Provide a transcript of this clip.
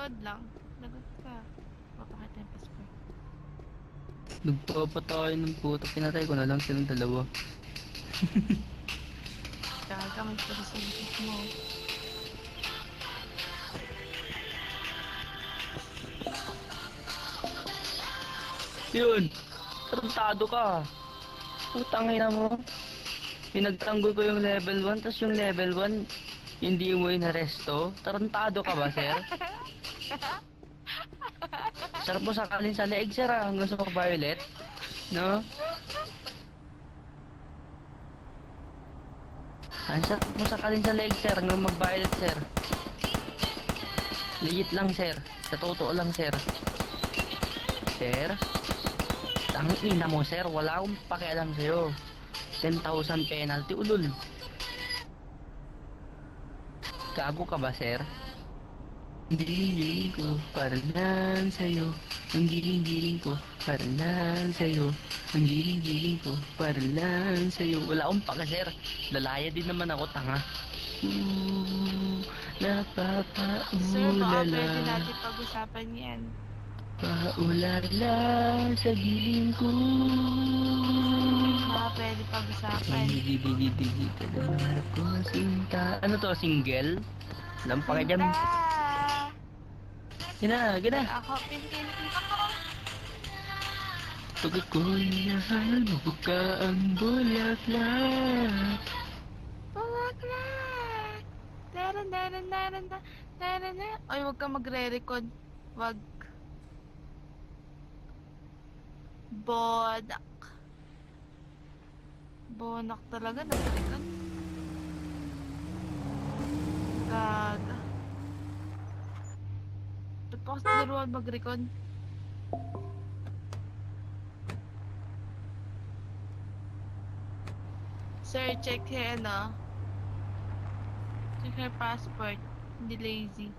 Lagot lang. Lagot ka. Papakita yung passport. Nagpapatayo ng puto. Pinatay ko na lang silang dalawa. Gaga, may pagkasalikot mo. Yun! Tarantado ka! Putang ina mo. Pinagtanggol ko yung level 1, tapos yung level 1, hindi mo inaresto. Tarantado ka ba, sir? Sarap mo sakalin sa leeg, sir, ah. Hanggang sa violet. No? Ang sarap mo sakalin sa leeg, sir. Hanggang mag-violet, sir. Legit lang, sir. Sa totoo lang, sir. Sir? Tangina mo, sir. Wala akong pakialam sa'yo. 10,000 penalty, ulul. Gago ka ba, sir? Ang giling-giling ko para lang sa'yo. Ang giling-giling ko para lang sa'yo. Ang giling-giling ko para lang sa'yo. Wala akong paka, sir. Lalaya din naman ako, tanga. Sir, baka Napapaulala. pwede natin pag-usapan yan. Paulala sa giling ko. Baka pwede pag-usapan. Digi-digi-digi ka na ako sinta. Ano to, single? Lampa ka dyan. Sinta! Gina, gina. Ako, pin ako. Pag ako'y nahal mo ka ang bulaklak. Bulaklak! Daran, daran, daran, daran, daran. Ay, huwag kang magre-record. Wag. Bodak. Bonak talaga, nag-record. Gaga. Ba't pa kasi naruan mag-record? Sir, check here, ano? Check her passport. Hindi lazy.